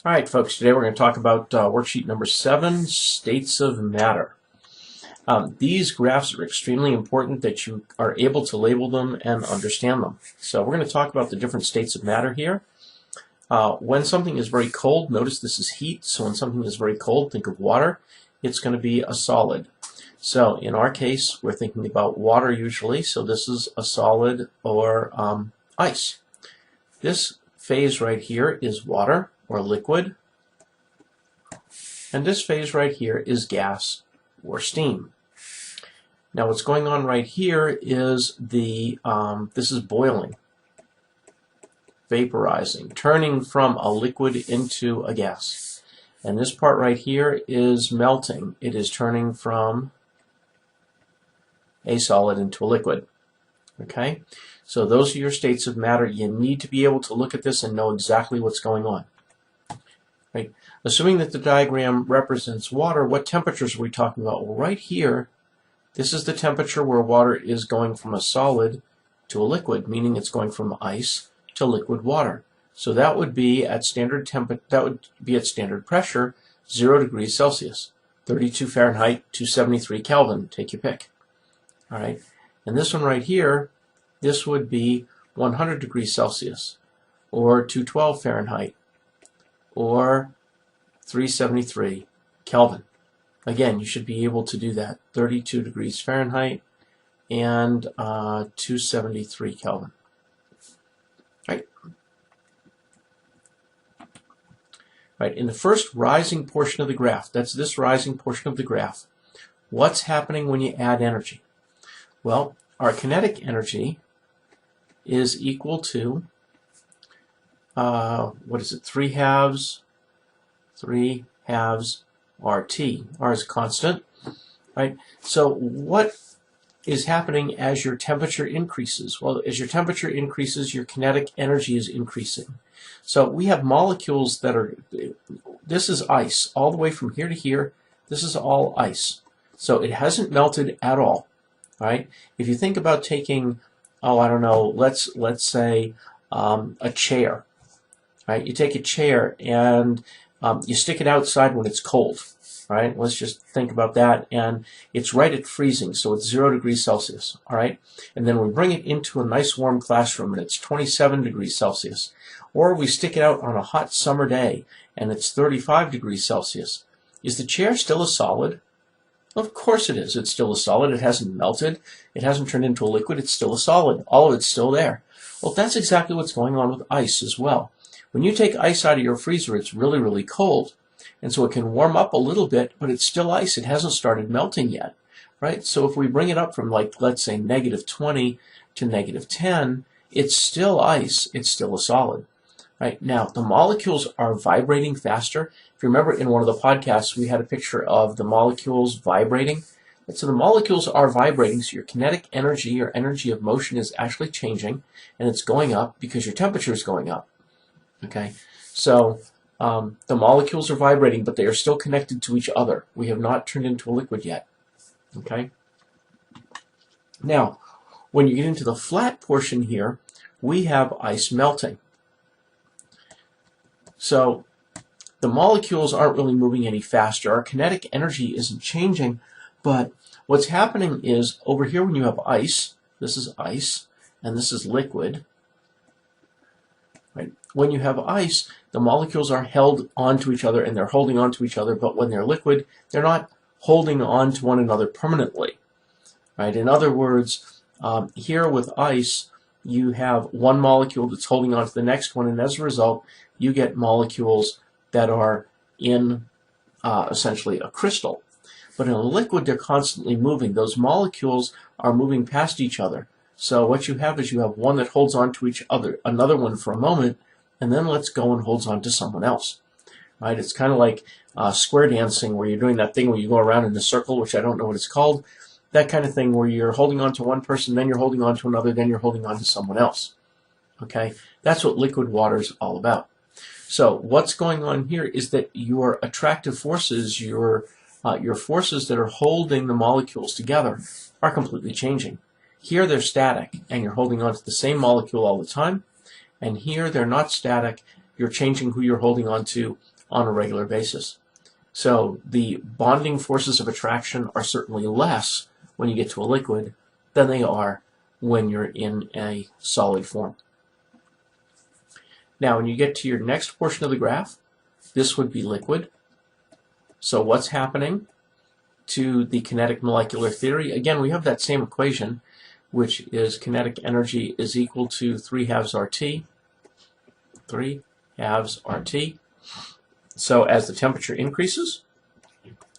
All right, folks, today we're going to talk about worksheet number 7, states of matter. These graphs are extremely important that you are able to label them and understand them. So we're going to talk about the different states of matter here. When something is very cold, notice this is heat, so when something is very cold, think of water. It's going to be a solid. So in our case, we're thinking about water usually, so this is a solid or ice. This phase right here is water or liquid, and this phase right here is gas or steam. Now what's going on right here is this is boiling, vaporizing, turning from a liquid into a gas. And this part right here is melting. It is turning from a solid into a liquid. Okay? So those are your states of matter. You need to be able to look at this and know exactly what's going on. Right? Assuming that the diagram represents water, what temperatures are we talking about? Well, right here, this is the temperature where water is going from a solid to a liquid, meaning it's going from ice to liquid water. So that would be at standard standard pressure, 0 degrees Celsius, 32 Fahrenheit, 273 Kelvin. Take your pick. All right. And this one right here, this would be 100 degrees Celsius, or 212 Fahrenheit, or 373 Kelvin. Again, you should be able to do that. 32 degrees Fahrenheit and 273 Kelvin. Right. Right. In the first rising portion of the graph, that's this rising portion of the graph, what's happening when you add energy? Well, our kinetic energy is equal to, what is it, 3 halves RT. R is constant, right? So what is happening as your temperature increases? Well, as your temperature increases, your kinetic energy is increasing. So we have molecules that are, this is ice, all the way from here to here. This is all ice. So it hasn't melted at all, right? If you think about taking, I don't know, let's say a chair, right? You take a chair and you stick it outside when it's cold, right? Let's just think about that, and it's right at freezing, so it's 0 degrees Celsius, all right? And then we bring it into a nice warm classroom, and it's 27 degrees Celsius. Or we stick it out on a hot summer day, and it's 35 degrees Celsius. Is the chair still a solid? Of course it is. It's still a solid. It hasn't melted. It hasn't turned into a liquid. It's still a solid. All of it's still there. Well, that's exactly what's going on with ice as well. When you take ice out of your freezer, it's really, really cold. And so it can warm up a little bit, but it's still ice. It hasn't started melting yet, right? So if we bring it up from, like, let's say -20 to -10, it's still ice. It's still a solid. Right? Now, the molecules are vibrating faster. If you remember in one of the podcasts, we had a picture of the molecules vibrating. And so the molecules are vibrating, so your kinetic energy, your energy of motion is actually changing, and it's going up because your temperature is going up. Okay? So the molecules are vibrating, but they are still connected to each other. We have not turned into a liquid yet. Okay? Now, when you get into the flat portion here, we have ice melting. So the molecules aren't really moving any faster. Our kinetic energy isn't changing, but what's happening is over here when you have ice, this is ice, and this is liquid. Right? When you have ice, the molecules are held onto each other, and they're holding onto each other, but when they're liquid, they're not holding on to one another permanently. Right? In other words, here with ice, you have one molecule that's holding on to the next one, and as a result, you get molecules that are in essentially a crystal. But in a liquid, they're constantly moving. Those molecules are moving past each other. So what you have is you have one that holds on to each other, another one for a moment, and then lets go and holds on to someone else. Right? It's kind of like square dancing, where you're doing that thing where you go around in a circle, which I don't know what it's called. That kind of thing where you're holding on to one person, then you're holding on to another, then you're holding on to someone else. Okay? That's what liquid water is all about. So what's going on here is that your attractive forces, your forces that are holding the molecules together, are completely changing. Here they're static, and you're holding on to the same molecule all the time. And here they're not static. You're changing who you're holding on to on a regular basis. So the bonding forces of attraction are certainly less when you get to a liquid than they are when you're in a solid form. Now, when you get to your next portion of the graph, this would be liquid. So what's happening to the kinetic molecular theory? Again, we have that same equation, which is kinetic energy is equal to 3/2 RT. 3/2 RT. So as the temperature increases,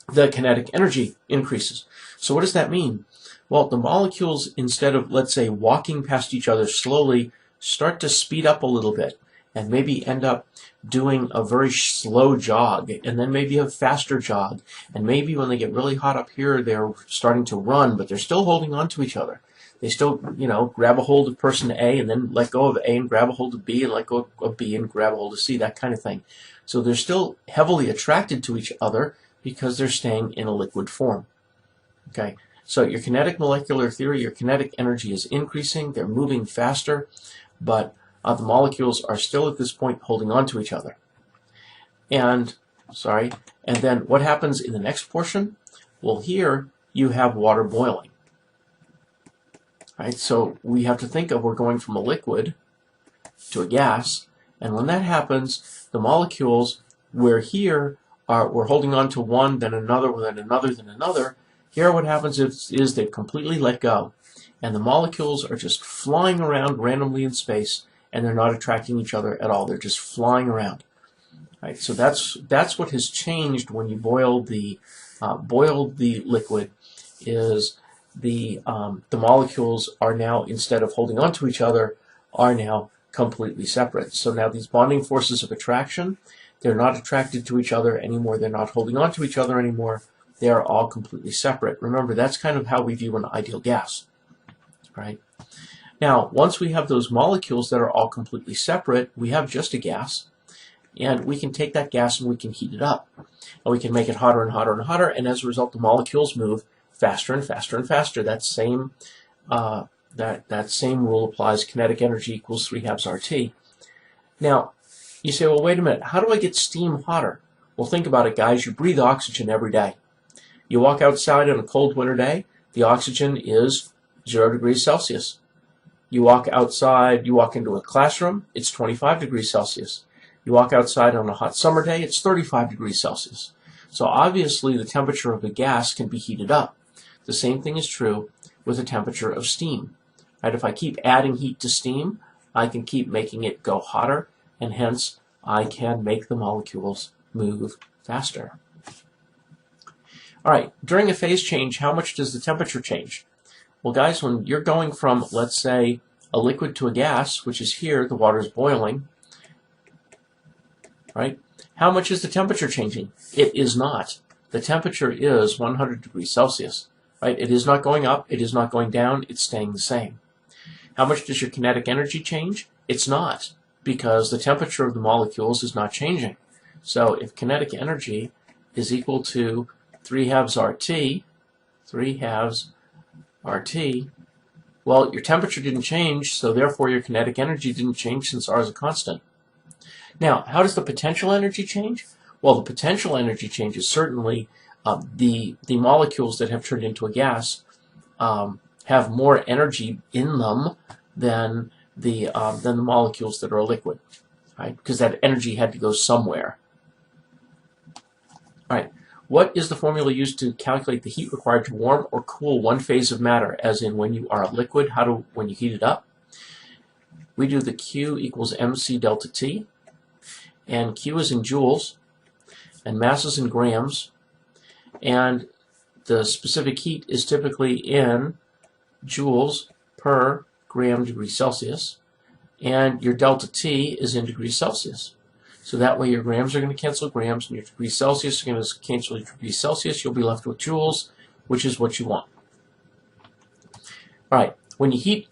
the kinetic energy increases. So what does that mean? Well, the molecules, instead of, let's say, walking past each other slowly, start to speed up a little bit and maybe end up doing a very slow jog, and then maybe a faster jog. And maybe when they get really hot up here, they're starting to run, but they're still holding on to each other. They still, grab a hold of person A and then let go of A and grab a hold of B and let go of B and grab a hold of C, that kind of thing. So they're still heavily attracted to each other because they're staying in a liquid form. Okay, so your kinetic molecular theory, your kinetic energy is increasing, they're moving faster, but the molecules are still at this point holding on to each other. And then what happens in the next portion? Well, here you have water boiling. Right, so we have to think of, we're going from a liquid to a gas, and when that happens, the molecules, where here we're holding on to one, then another, then another, then another. Here what happens is they've completely let go, and the molecules are just flying around randomly in space, and they're not attracting each other at all. They're just flying around. Right, so that's what has changed when you boil the liquid. Is the molecules are now, instead of holding on to each other, are now completely separate. So now these bonding forces of attraction, they're not attracted to each other anymore. They're not holding on to each other anymore. They are all completely separate. Remember, that's kind of how we view an ideal gas. Right? Now, once we have those molecules that are all completely separate, we have just a gas, and we can take that gas and we can heat it up. And we can make it hotter and hotter and hotter, and as a result, the molecules move faster and faster and faster. That same rule applies. Kinetic energy equals 3/2 RT. Now, you say, well, wait a minute. How do I get steam hotter? Well, think about it, guys. You breathe oxygen every day. You walk outside on a cold winter day, the oxygen is 0 degrees Celsius. You walk outside, you walk into a classroom, it's 25 degrees Celsius. You walk outside on a hot summer day, it's 35 degrees Celsius. So obviously the temperature of a gas can be heated up. The same thing is true with the temperature of steam. Right? If I keep adding heat to steam, I can keep making it go hotter, and hence I can make the molecules move faster. All right, during a phase change, how much does the temperature change? Well, guys, when you're going from, let's say, a liquid to a gas, which is here, the water is boiling, right? How much is the temperature changing? It is not. The temperature is 100 degrees Celsius, right? It is not going up. It is not going down. It's staying the same. How much does your kinetic energy change? It's not, because the temperature of the molecules is not changing. So if kinetic energy is equal to 3/2 RT, 3/2 RT, well, your temperature didn't change, so therefore your kinetic energy didn't change since R is a constant. Now, how does the potential energy change? Well, the potential energy changes certainly. The molecules that have turned into a gas have more energy in them than the molecules that are a liquid, right? Because that energy had to go somewhere. All right. What is the formula used to calculate the heat required to warm or cool one phase of matter, as in when you are a liquid, when you heat it up? We do the Q equals mc delta T, and Q is in joules, and mass is in grams, and the specific heat is typically in joules per gram degree Celsius, and your delta T is in degrees Celsius. So that way your grams are going to cancel grams, and your degrees Celsius are going to cancel your degrees Celsius. You'll be left with joules, which is what you want. All right, when you heat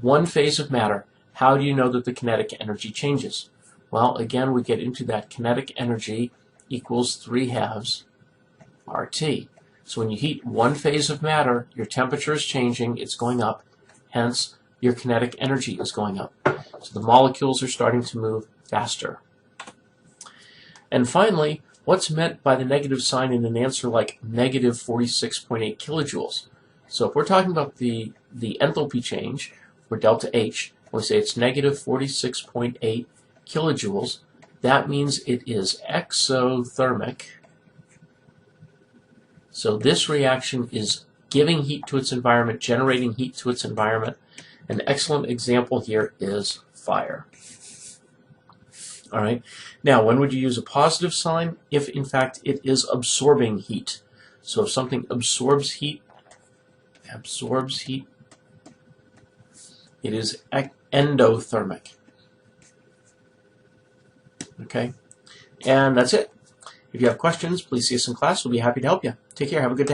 one phase of matter, how do you know that the kinetic energy changes? Well, again, we get into that kinetic energy equals 3/2 RT. So when you heat one phase of matter, your temperature is changing, it's going up, hence your kinetic energy is going up. So the molecules are starting to move faster. And finally, what's meant by the negative sign in an answer like negative 46.8 kilojoules? So if we're talking about the enthalpy change, or delta H, we say it's negative 46.8 kilojoules, that means it is exothermic. So this reaction is giving heat to its environment, generating heat to its environment. An excellent example here is fire. All right. Now, when would you use a positive sign? If, in fact, it is absorbing heat. So if something absorbs heat, it is endothermic. Okay? And that's it. If you have questions, please see us in class. We'll be happy to help you. Take care. Have a good day.